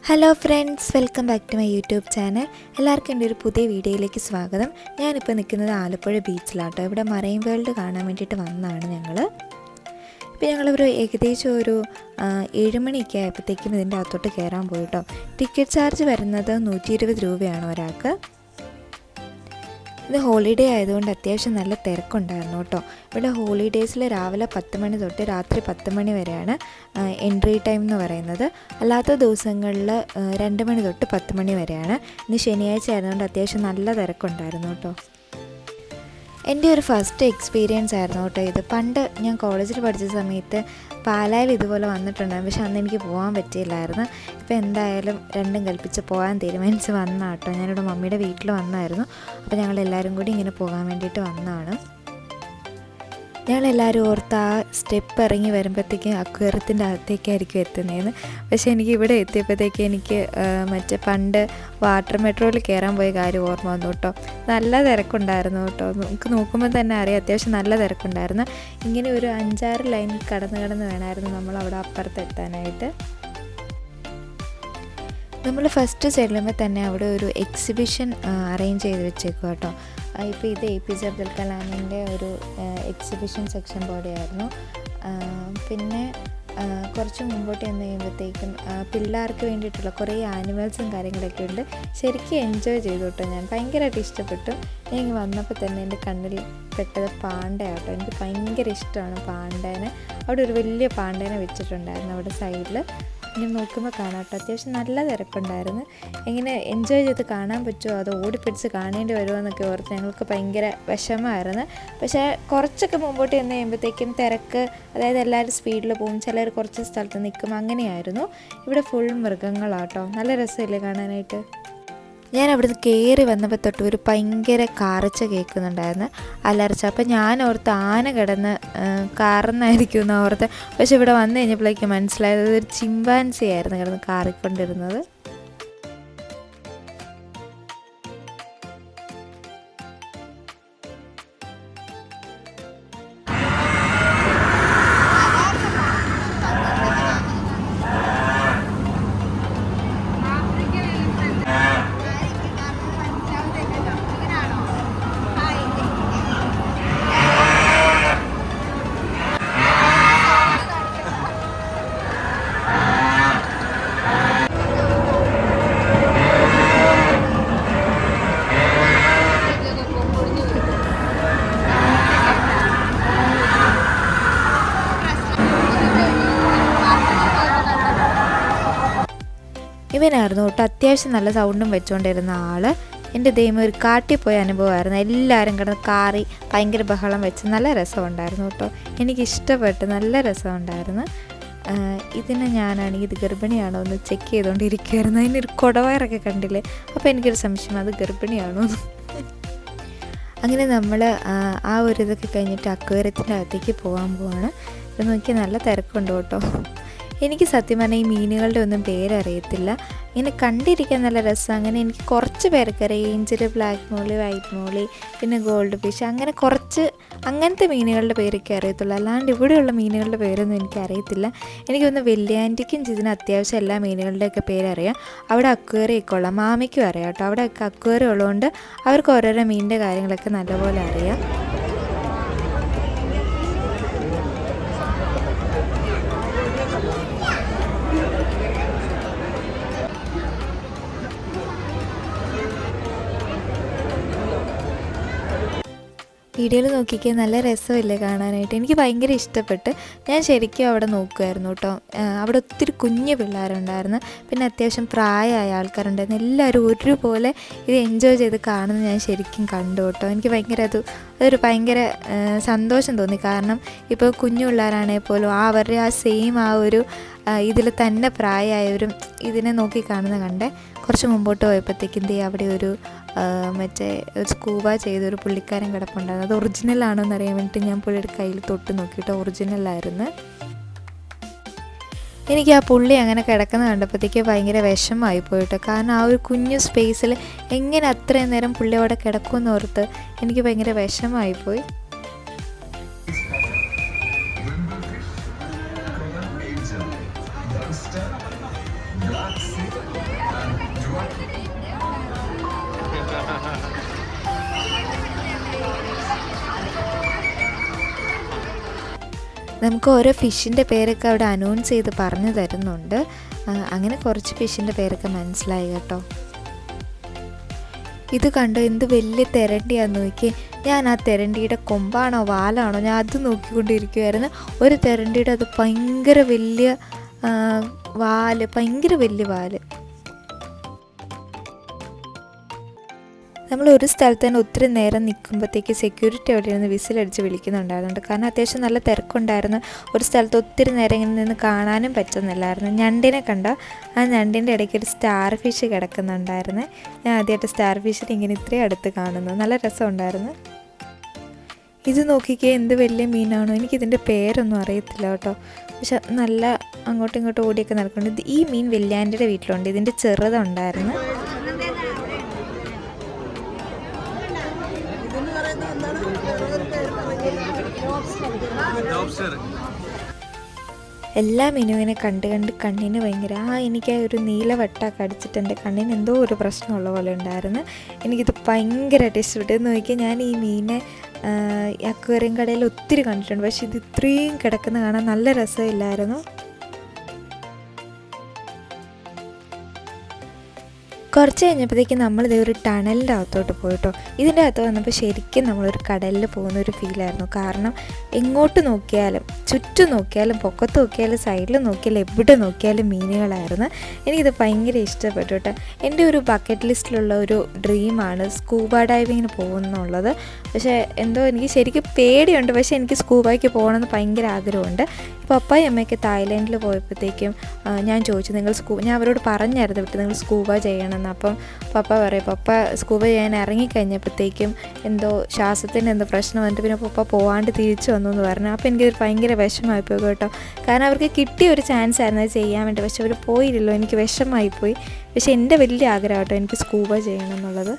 Hello friends, welcome back to my YouTube channel. എല്ലാവർക്കും എൻ്റെ ഒരു പുതിയ വീഡിയോയിലേക്ക് സ്വാഗതം. ഞാനിപ്പോൾ നിൽക്കുന്നത് ആലപ്പുഴ ബീച്ചിലാട്ടോ. ഇവിടെ മറൈൻ വേൾഡ് കാണാൻ വേണ്ടിയിട്ട് വന്നതാണ് ഞങ്ങൾ. ഇപ്പോൾ ഞങ്ങളൊരു ഏകദേശം ഒരു 7 മണിയൊക്കെ ആയപ്പോഴത്തേക്കും ഇതിൻ്റെ അകത്തോട്ട് കയറാൻ പോയിട്ടോ. ടിക്കറ്റ് ചാർജ് വരുന്നത് 120 രൂപയാണ് ഒരാൾക്ക്. ഇത് ഹോളിഡേ ആയതുകൊണ്ട് അത്യാവശ്യം നല്ല തിരക്കുണ്ടായിരുന്നു കേട്ടോ. ഇവിടെ ഹോളിഡേയ്സിൽ രാവിലെ 10 മണി തൊട്ട് രാത്രി 10 മണി വരെയാണ് എൻട്രി ടൈം എന്ന് പറയുന്നത്. അല്ലാത്ത ദിവസങ്ങളിൽ 2 മണി തൊട്ട് 10 മണി വരെയാണ്. ഇന്ന് ശനിയാഴ്ച ആയതുകൊണ്ട് അത്യാവശ്യം നല്ല തിരക്കുണ്ടായിരുന്നു കേട്ടോ. എൻ്റെ ഒരു ഫസ്റ്റ് എക്സ്പീരിയൻസ് ആയിരുന്നു കേട്ടോ ഇത്. പണ്ട് ഞാൻ കോളേജിൽ പഠിച്ച സമയത്ത് പാലായിൽ ഇതുപോലെ വന്നിട്ടുണ്ടായിരുന്നു, പക്ഷെ അന്ന് എനിക്ക് പോകാൻ പറ്റിയില്ലായിരുന്നു. ഇപ്പോൾ എന്തായാലും രണ്ടും കൽപ്പിച്ച് പോകാൻ തീരുമാനിച്ച് വന്നതാണ് കേട്ടോ. ഞാനിവിടെ മമ്മിയുടെ വീട്ടിൽ വന്നായിരുന്നു. അപ്പോൾ ഞങ്ങളെല്ലാവരും കൂടി ഇങ്ങനെ പോകാൻ വേണ്ടിയിട്ട് വന്നതാണ്. ഞങ്ങളെല്ലാവരും ഓർത്ത് ആ സ്റ്റെപ്പ് ഇറങ്ങി വരുമ്പോഴത്തേക്കും അക്വേറിയത്തിൻ്റെ അകത്തേക്കായിരിക്കും എത്തുന്നതെന്ന്. പക്ഷേ എനിക്ക് ഇവിടെ എത്തിയപ്പോഴത്തേക്ക് എനിക്ക് മറ്റേ പണ്ട് വാട്ടർ മെട്രോയിൽ കയറാൻ പോയ കാര്യം ഓർമ്മ വന്നു കേട്ടോ. നല്ല തിരക്കുണ്ടായിരുന്നു കേട്ടോ. നമുക്ക് നോക്കുമ്പോൾ തന്നെ അറിയാം, അത്യാവശ്യം നല്ല തിരക്കുണ്ടായിരുന്നു. ഇങ്ങനെ ഒരു 5-6 ലൈൻ കടന്ന് വേണമായിരുന്നു നമ്മൾ അവിടെ അപ്പുറത്ത് എത്താനായിട്ട്. നമ്മൾ ഫസ്റ്റ് ചെല്ലുമ്പോൾ തന്നെ അവിടെ ഒരു എക്സിബിഷൻ അറേഞ്ച് ചെയ്ത് വെച്ചേക്കും കേട്ടോ. ഇപ്പോൾ ഇത് APJ അബ്ദുൽ കലാമിൻ്റെ ഒരു എക്സിബിഷൻ സെക്ഷൻ പോലെയായിരുന്നു. പിന്നെ കുറച്ച് മുമ്പോട്ട് ചെന്ന് കഴിയുമ്പോഴത്തേക്കും പിള്ളേർക്ക് വേണ്ടിയിട്ടുള്ള കുറേ ആനിമൽസും കാര്യങ്ങളൊക്കെ ഉണ്ട്. ശരിക്കും എൻജോയ് ചെയ്തു കേട്ടോ. ഞാൻ ഭയങ്കരമായിട്ട് ഇഷ്ടപ്പെട്ടു. ഞാൻ ഇങ്ങനെ വന്നപ്പോൾ തന്നെ എൻ്റെ കണ്ണിൽ പെട്ടത് പാണ്ടയാട്ടോ. എനിക്ക് ഭയങ്കര ഇഷ്ടമാണ് പാണ്ടേനെ. അവിടെ ഒരു വലിയ പാണ്ടേനെ വെച്ചിട്ടുണ്ടായിരുന്നു അവിടെ സൈഡിൽ. ഇനി നോക്കുമ്പോൾ കാണാം കേട്ടോ, അത്യാവശ്യം നല്ല തിരക്കുണ്ടായിരുന്നു. എങ്ങനെ എൻജോയ് ചെയ്ത് കാണാൻ പറ്റുമോ അതോ ഓടിപ്പിടിച്ച് കാണേണ്ടി വരുമോ എന്നൊക്കെ ഓർത്ത് ഞങ്ങൾക്ക് ഭയങ്കര വിഷമമായിരുന്നു. പക്ഷേ കുറച്ചൊക്കെ മുമ്പോട്ട് ചെന്ന് കഴിയുമ്പോഴത്തേക്കും തിരക്ക്, അതായത് എല്ലാവരും സ്പീഡിൽ പോകും, ചിലർ കുറച്ച് സ്ഥലത്ത് നിൽക്കും, അങ്ങനെയായിരുന്നു. ഇവിടെ ഫുൾ മൃഗങ്ങളാട്ടോ. നല്ല രസമില്ലേ കാണാനായിട്ട്. ഞാൻ അവിടുന്ന് കയറി വന്നപ്പോൾ തൊട്ട് ഒരു ഭയങ്കര കാറച്ച കേൾക്കുന്നുണ്ടായിരുന്നു, അലർച്ച. അപ്പം ഞാൻ ഓർത്ത് ആന കിടന്ന് കാറന്നായിരിക്കും എന്ന് ഓർത്ത്. പക്ഷെ ഇവിടെ വന്നു കഴിഞ്ഞപ്പോഴേക്കും മനസ്സിലായത് ഒരു ചിമ്പാൻസി ആയിരുന്നു കിടന്ന് കാറിക്കൊണ്ടിരുന്നത്. ഇവനായിരുന്നു കേട്ടോ അത്യാവശ്യം നല്ല സൗണ്ടും വെച്ചുകൊണ്ടിരുന്ന ആൾ. എൻ്റെ ദൈവം ഒരു കാട്ടിപ്പോയ അനുഭവമായിരുന്നു. എല്ലാവരും കിടന്ന് കാറി ഭയങ്കര ബഹളം വെച്ച് നല്ല രസമുണ്ടായിരുന്നു കേട്ടോ. എനിക്കിഷ്ടപ്പെട്ട്, നല്ല രസമുണ്ടായിരുന്നു. ഇതിനെ ഞാനാണെങ്കിൽ ഇത് ഗർഭിണിയാണോ എന്ന് ചെക്ക് ചെയ്തുകൊണ്ടിരിക്കുമായിരുന്നു. അതിനൊരു കുടവയറൊക്കെ കണ്ടില്ലേ, അപ്പോൾ എനിക്കൊരു സംശയം അത് ഗർഭിണിയാണോ എന്ന്. അങ്ങനെ നമ്മൾ ആ ഒരു ഇതൊക്കെ കഴിഞ്ഞിട്ട് അക്വേറിയത്തിൻ്റെ അകത്തേക്ക് പോകാൻ പോവാണ്. ഇത് നോക്കി നല്ല തിരക്കുണ്ട് കേട്ടോ. എനിക്ക് സത്യം പറഞ്ഞാൽ ഈ മീനുകളുടെ ഒന്നും പേരറിയത്തില്ല. ഇങ്ങനെ കണ്ടിരിക്കാൻ നല്ല രസം. അങ്ങനെ എനിക്ക് കുറച്ച് പേരൊക്കെ അറിയാം. ഏഞ്ചൽ, ബ്ലാക്ക് മോളി, വൈറ്റ് മോളി, പിന്നെ ഗോൾഡ് ഫിഷ്, അങ്ങനെ കുറച്ച് അങ്ങനത്തെ മീനുകളുടെ പേരൊക്കെ അറിയത്തുള്ളൂ. അല്ലാണ്ട് ഇവിടെയുള്ള മീനുകളുടെ പേരൊന്നും എനിക്കറിയത്തില്ല. എനിക്കൊന്ന് വലിയ ആൻറ്റിക്കും ഇതിന് അത്യാവശ്യം എല്ലാ മീനുകളുടെയൊക്കെ പേരറിയാം. അവിടെ അക്വേറിയൊക്കെ ഉള്ള മാമിക്കും അറിയാം കേട്ടോ. അവിടെയൊക്കെ അക്വേറിയം ഉള്ളതുകൊണ്ട് അവർക്ക് ഓരോരോ മീനിൻ്റെ കാര്യങ്ങളൊക്കെ നല്ലപോലെ അറിയാം. വീഡിയോയിൽ നോക്കിക്കാൻ നല്ല രസമില്ലേ കാണാനായിട്ട്. എനിക്ക് ഭയങ്കര ഇഷ്ടപ്പെട്ട്. ഞാൻ ശരിക്കും അവിടെ നോക്കുമായിരുന്നു കേട്ടോ. അവിടെ ഒത്തിരി കുഞ്ഞു പിള്ളേരുണ്ടായിരുന്നു, പിന്നെ അത്യാവശ്യം പ്രായമായ ആൾക്കാരുണ്ടായിരുന്നു. എല്ലാവരും ഒരുപോലെ ഇത് എൻജോയ് ചെയ്ത് കാണുന്നത് ഞാൻ ശരിക്കും കണ്ടു കേട്ടോ. എനിക്ക് അതൊരു ഭയങ്കര സന്തോഷം തോന്നി. കാരണം ഇപ്പോൾ കുഞ്ഞു പിള്ളേരാണെങ്കിൽ പോലും അവരുടെ ആ സെയിം ആ ഒരു ഇതിൽ തന്നെ പ്രായമായവരും ഇതിനെ നോക്കി കാണുന്ന കണ്ടേ. കുറച്ച് മുമ്പോട്ട് പോയപ്പോഴത്തേക്കും അവിടെ ഒരു മറ്റേ സ്കൂബ ചെയ്തൊരു പുള്ളിക്കാരൻ കിടപ്പുണ്ടായിരുന്നു. അത് ഒറിജിനലാണോ എന്നറിയാൻ വേണ്ടിയിട്ട് ഞാൻ പുള്ളിയുടെ കയ്യിൽ തൊട്ട് നോക്കിയിട്ട് ഒറിജിനലായിരുന്നു. എനിക്ക് ആ പുള്ളി അങ്ങനെ കിടക്കുന്ന കണ്ടപ്പോഴത്തേക്ക് ഭയങ്കര വിഷമമായി പോയിട്ട്. കാരണം ആ ഒരു കുഞ്ഞു സ്പേസിൽ എങ്ങനെ അത്രയും നേരം പുള്ളി അവിടെ കിടക്കുമെന്ന് ഓർത്ത് എനിക്ക് ഭയങ്കര വിഷമമായിപ്പോയി. നമുക്ക് ഓരോ ഫിഷിൻ്റെ പേരൊക്കെ അവിടെ അനൗൺസ് ചെയ്ത് പറഞ്ഞു തരുന്നുണ്ട്. അങ്ങനെ കുറച്ച് ഫിഷിൻ്റെ പേരൊക്കെ മനസ്സിലായി കേട്ടോ. ഇത് കണ്ടോ, എന്ത് വലിയ തെരണ്ടിയാന്ന് നോക്കി. ഞാൻ ആ തെരണ്ടിയുടെ കൊമ്പാണോ വാലാണോ ഞാൻ അത് നോക്കിക്കൊണ്ടിരിക്കുമായിരുന്നു. ഒരു തെരണ്ടിയുടെ അത് ഭയങ്കര വലിയ വാല്, ഭയങ്കര വലിയ വാല്. നമ്മൾ ഒരു സ്ഥലത്ത് തന്നെ ഒത്തിരി നേരം നിൽക്കുമ്പോഴത്തേക്ക് സെക്യൂരിറ്റി അവിടെ ഇരുന്ന് വിസിലടിച്ച് വിളിക്കുന്നുണ്ടായിരുന്നുണ്ട്. കാരണം അത്യാവശ്യം നല്ല തിരക്കുണ്ടായിരുന്നു. ഒരു സ്ഥലത്ത് ഒത്തിരി നേരം ഇങ്ങനെ നിന്ന് കാണാനും പറ്റുന്നില്ലായിരുന്നു. ഞണ്ടിനെ കണ്ട ആ ഞണ്ടിൻ്റെ ഇടയ്ക്ക് ഒരു സ്റ്റാർ ഫിഷ് കിടക്കുന്നുണ്ടായിരുന്നു. ഞാൻ ആദ്യമായിട്ട് സ്റ്റാർ ഫിഷിനെ ഇങ്ങനെ ഇത്രയും അടുത്ത് കാണുന്നു. നല്ല രസമുണ്ടായിരുന്നു. ഇത് നോക്കിക്കേ, എന്ത് വലിയ മീനാണോ. എനിക്കിതിൻ്റെ പേരൊന്നും അറിയത്തില്ല കേട്ടോ. പക്ഷെ നല്ല അങ്ങോട്ടും ഇങ്ങോട്ടും ഓടിയൊക്കെ നടക്കുന്നുണ്ട്. ഈ മീൻ വെല്യാൻ്റെ വീട്ടിലുണ്ട്. ഇതിൻ്റെ ചെറുതുണ്ടായിരുന്നു. എല്ലാ മീനുവിനെ കണ്ട് കണ്ണിന് ഭയങ്കര എനിക്ക് ഒരു നീല വട്ടമൊക്കെ അടിച്ചിട്ട് എൻ്റെ കണ്ണിന് എന്തോ ഒരു പ്രശ്നമുള്ള പോലെ ഉണ്ടായിരുന്നു. എനിക്കിത് ഭയങ്കരമായിട്ട് ഇഷ്ടപ്പെട്ടു. എന്ന് നോക്കിയാൽ ഞാൻ ഈ മീനെ അക്വേറിയം കടയിൽ ഒത്തിരി കണ്ടിട്ടുണ്ട്. പക്ഷെ ഇത് ഇത്രയും കിടക്കുന്ന കാണാൻ നല്ല രസമില്ലായിരുന്നു. കുറച്ച് കഴിഞ്ഞപ്പോഴത്തേക്കും നമ്മളിത് ഒരു ടണലിൻ്റെ അകത്തോട്ട് പോയിട്ടോ. ഇതിൻ്റെ അകത്ത് വന്നപ്പോൾ ശരിക്കും നമ്മളൊരു കടലിൽ പോകുന്ന ഒരു ഫീലായിരുന്നു. കാരണം എങ്ങോട്ട് നോക്കിയാലും, ചുറ്റും നോക്കിയാലും, പൊക്കത്ത് നോക്കിയാലും, സൈഡിൽ നോക്കിയാലും, എവിടെ നോക്കിയാലും മീനുകളായിരുന്നു. എനിക്കിത് ഭയങ്കര ഇഷ്ടപ്പെട്ടു കേട്ടോ. എൻ്റെ ഒരു ബക്കറ്റ് ലിസ്റ്റിലുള്ള ഒരു ഡ്രീമാണ് സ്കൂബ ഡൈവിങ്ങിന് പോകുന്നുള്ളത്. പക്ഷേ എന്തോ എനിക്ക് ശരിക്കും പേടിയുണ്ട്. പക്ഷേ എനിക്ക് സ്കൂബയ്ക്ക് പോകണമെന്ന് ഭയങ്കര ആഗ്രഹമുണ്ട്. പപ്പായും അമ്മയൊക്കെ തായ്ലൻഡിൽ പോയപ്പോഴത്തേക്കും ഞാൻ ചോദിച്ചു, ഞാൻ അവരോട് പറഞ്ഞായിരുന്നു വിട്ട് നിങ്ങൾ സ്കൂബ ചെയ്യണമെന്ന്. അപ്പം പപ്പ പറയും, പപ്പ സ്കൂബ ചെയ്യാൻ ഇറങ്ങിക്കഴിഞ്ഞപ്പോഴത്തേക്കും എന്തോ ശ്വാസത്തിൻ്റെ എന്തോ പ്രശ്നം വന്നിട്ട് പിന്നെ പപ്പ പോകാണ്ട് തിരിച്ചു വന്നു എന്ന് പറഞ്ഞു. അപ്പോൾ എനിക്കത് ഭയങ്കര വിഷമമായിപ്പോയി കേട്ടോ. കാരണം അവർക്ക് കിട്ടിയ ഒരു ചാൻസ് ആയിരുന്നു അത് ചെയ്യാൻ വേണ്ടി. പക്ഷെ അവർ പോയില്ലല്ലോ. എനിക്ക് വിഷമമായിപ്പോയി. പക്ഷെ എൻ്റെ വലിയ ആഗ്രഹം കേട്ടോ എനിക്ക് സ്കൂബ ചെയ്യണം എന്നുള്ളത്.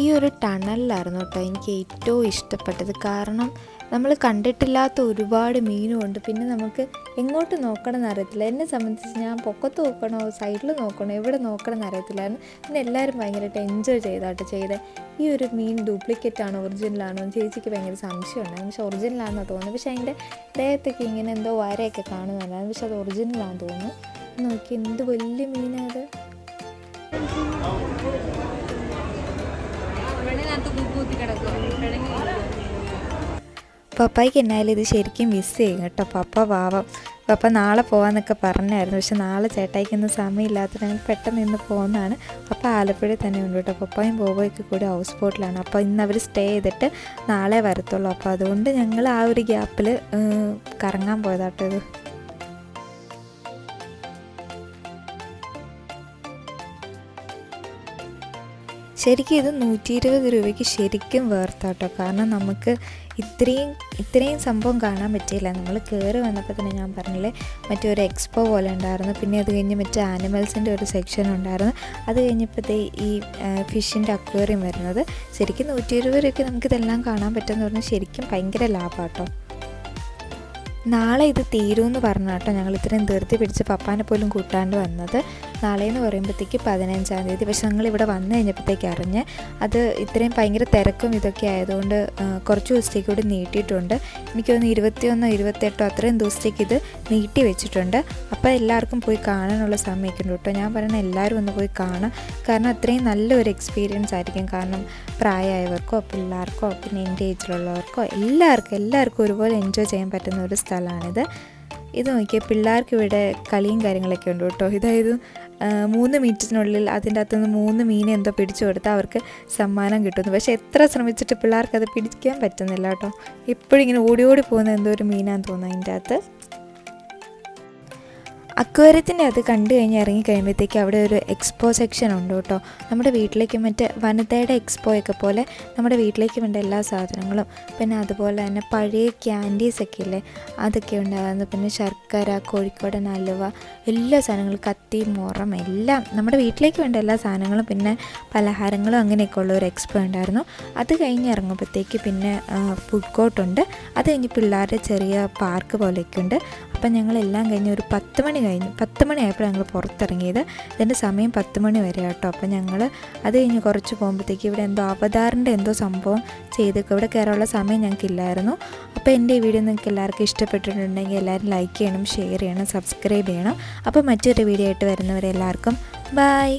ഈ ഒരു ടണലിലായിരുന്നു കേട്ടോ എനിക്ക് ഏറ്റവും ഇഷ്ടപ്പെട്ടത്. കാരണം നമ്മൾ കണ്ടിട്ടില്ലാത്ത ഒരുപാട് മീനുമുണ്ട്. പിന്നെ നമുക്ക് എങ്ങോട്ട് നോക്കണം എന്നറിയത്തില്ല. എന്നെ സംബന്ധിച്ച് ഞാൻ പൊക്കത്ത് നോക്കണോ സൈഡിൽ നോക്കണോ എവിടെ നോക്കണം എന്നറിയത്തില്ലായിരുന്നു. പിന്നെ എല്ലാവരും ഭയങ്കരമായിട്ട് എൻജോയ് ചെയ്തത്. ഈ ഒരു മീൻ ഡ്യൂപ്ലിക്കേറ്റ് ആണോ ഒറിജിനലാണോ എന്ന് ചേച്ചിക്ക് ഭയങ്കര സംശയമുണ്ടായിരുന്നു. പക്ഷെ ഒറിജിനലാണെന്നാണ് തോന്നുന്നത്. പക്ഷേ അതിൻ്റെ ദേഹത്തൊക്കെ ഇങ്ങനെ എന്തോ വരയൊക്കെ കാണുന്നുണ്ടായിരുന്നു. പക്ഷെ അത് ഒറിജിനലാണെന്ന് തോന്നുന്നു. നോക്കി എന്ത് വലിയ മീനാണ്. പപ്പായ്ക്ക് എന്നാലും ഇത് ശരിക്കും മിസ് ചെയ്യും കേട്ടോ. പപ്പ നാളെ പോകാമെന്നൊക്കെ പറഞ്ഞായിരുന്നു. പക്ഷെ നാളെ ചേട്ടായിക്കൊന്നും സമയമില്ലാത്തത് ഞങ്ങൾ പെട്ടെന്ന് ഇന്ന് പോകുന്നതാണ്. പപ്പ ആലപ്പുഴയിൽ തന്നെ ഉണ്ട് കേട്ടോ. പപ്പായും ബോബോയൊക്കെ കൂടി ഹൗസ് ബോട്ടിലാണ്. അപ്പോൾ ഇന്ന് അവർ സ്റ്റേ ചെയ്തിട്ട് നാളെ വരത്തുള്ളൂ. അപ്പോൾ അതുകൊണ്ട് ഞങ്ങൾ ആ ഒരു ഗ്യാപ്പിൽ കറങ്ങാൻ പോയതാട്ടോ ഇത്. ശരിക്കും ഇത് 120 രൂപയ്ക്ക് ശരിക്കും വേർത്താട്ടോ. കാരണം നമുക്ക് ഇത്രയും സംഭവം കാണാൻ പറ്റിയില്ല. നമ്മൾ കയറി വന്നപ്പോൾ തന്നെ ഞാൻ പറഞ്ഞില്ലേ മറ്റൊരു എക്സ്പോ പോലെ ഉണ്ടായിരുന്നു. പിന്നെ അത് കഴിഞ്ഞ് മറ്റേ ആനിമൽസിൻ്റെ ഒരു സെക്ഷൻ ഉണ്ടായിരുന്നു. അത് കഴിഞ്ഞപ്പോഴത്തേ ഈ ഫിഷിൻ്റെ അക്വേറിയം വരുന്നത്. ശരിക്കും 120 രൂപയ്ക്ക് നമുക്കിതെല്ലാം കാണാൻ പറ്റുമെന്ന് പറഞ്ഞാൽ ശരിക്കും ഭയങ്കര ലാഭമാട്ടോ. നാളെ ഇത് തീരുമെന്ന് പറഞ്ഞു കേട്ടോ. ഞങ്ങൾ ഇത്രയും ധൃതി പിടിച്ച് പപ്പാനെ പോലും കൂട്ടാണ്ട് വന്നത്. നാളെയെന്ന് പറയുമ്പോഴത്തേക്ക് 15-ാം തീയതി. പക്ഷെ ഞങ്ങളിവിടെ വന്നു കഴിഞ്ഞപ്പോഴത്തേക്ക് അറിഞ്ഞ് അത് ഇത്രയും ഭയങ്കര തിരക്കും ഇതൊക്കെ ആയതുകൊണ്ട് കുറച്ച് ദിവസത്തേക്ക് കൂടി നീട്ടിയിട്ടുണ്ട്. എനിക്ക് തോന്നുന്നു 21-ഓ 28-ഓ അത്രയും ദിവസത്തേക്ക് ഇത് നീട്ടി വെച്ചിട്ടുണ്ട്. അപ്പോൾ എല്ലാവർക്കും പോയി കാണാനുള്ള സമയമൊക്കെ ഉണ്ട് കേട്ടോ. ഞാൻ പറയുന്നത് എല്ലാവരും ഒന്ന് പോയി കാണാം. കാരണം അത്രയും നല്ലൊരു എക്സ്പീരിയൻസ് ആയിരിക്കും. കാരണം പ്രായമായവർക്കോ പിള്ളേർക്കോ പിന്നെ എൻ്റെ ഏജിലുള്ളവർക്കോ എല്ലാവർക്കും ഒരുപോലെ എൻജോയ് ചെയ്യാൻ പറ്റുന്ന ഒരു സ്ഥലമാണിത്. ഇത് നോക്കിയാൽ പിള്ളേർക്ക് ഇവിടെ കളിയും കാര്യങ്ങളൊക്കെ ഉണ്ട് കേട്ടോ. ഇതായത് 3 മിനിറ്റിനുള്ളിൽ അതിൻ്റെ അകത്തുനിന്ന് 3 മീനെ എന്തോ പിടിച്ചു കൊടുത്താൽ അവർക്ക് സമ്മാനം കിട്ടുന്നു. പക്ഷേ എത്ര ശ്രമിച്ചിട്ട് പിള്ളേർക്ക് അത് പിടിക്കാൻ പറ്റുന്നില്ല കേട്ടോ. എപ്പോഴും ഇങ്ങനെ ഓടി പോകുന്ന എന്തോ ഒരു മീനാന്ന് തോന്നുന്നു അതിൻ്റെ അകത്ത്. അക്വേറിയത്തിൻ്റെ അത് കണ്ടു കഴിഞ്ഞ് ഇറങ്ങിക്കഴിയുമ്പോഴത്തേക്ക് അവിടെ ഒരു എക്സ്പോ സെക്ഷൻ ഉണ്ട് കേട്ടോ. നമ്മുടെ വീട്ടിലേക്ക് മറ്റേ വനിതയുടെ എക്സ്പോയൊക്കെ പോലെ നമ്മുടെ വീട്ടിലേക്ക് വേണ്ട എല്ലാ സാധനങ്ങളും, പിന്നെ അതുപോലെ തന്നെ പഴയ ക്യാൻഡീസൊക്കെ ഇല്ലേ അതൊക്കെ ഉണ്ടാകുന്നു. പിന്നെ ശർക്കര, കോഴിക്കോടൻ ഹലുവ, എല്ലാ സാധനങ്ങളും, കത്തി, മുറം, എല്ലാം നമ്മുടെ വീട്ടിലേക്ക് വേണ്ട എല്ലാ സാധനങ്ങളും പിന്നെ പലഹാരങ്ങളും അങ്ങനെയൊക്കെ ഉള്ള ഒരു എക്സ്പോ ഉണ്ടായിരുന്നു. അത് കഴിഞ്ഞ് ഇറങ്ങുമ്പോഴത്തേക്ക് പിന്നെ ഫുഡ് കോർട്ടുണ്ട്. അത് കഴിഞ്ഞ് പിള്ളേരുടെ ചെറിയ പാർക്ക് പോലെയൊക്കെ ഉണ്ട്. അപ്പം ഞങ്ങളെല്ലാം കഴിഞ്ഞ് ഒരു 10 മണി കഴിഞ്ഞു, 10 മണിയായപ്പോൾ ഞങ്ങൾ പുറത്തിറങ്ങിയത്. ഇതിൻ്റെ സമയം 10 മണി വരെ കേട്ടോ. അപ്പോൾ ഞങ്ങൾ അത് കഴിഞ്ഞ് കുറച്ച് പോകുമ്പോഴത്തേക്ക് ഇവിടെ എന്തോ അവതാറിൻ്റെ എന്തോ സംഭവം ചെയ്തേക്കും. ഇവിടെ കയറാനുള്ള സമയം ഞങ്ങൾക്കില്ലായിരുന്നു. അപ്പോൾ എൻ്റെ ഈ വീഡിയോ നിങ്ങൾക്ക് എല്ലാവർക്കും ഇഷ്ടപ്പെട്ടിട്ടുണ്ടെങ്കിൽ എല്ലാവരും ലൈക്ക് ചെയ്യണം, ഷെയർ ചെയ്യണം, സബ്സ്ക്രൈബ് ചെയ്യണം. അപ്പോൾ മറ്റൊരു വീഡിയോ ആയിട്ട് വരുന്നവരെ എല്ലാവർക്കും ബൈ.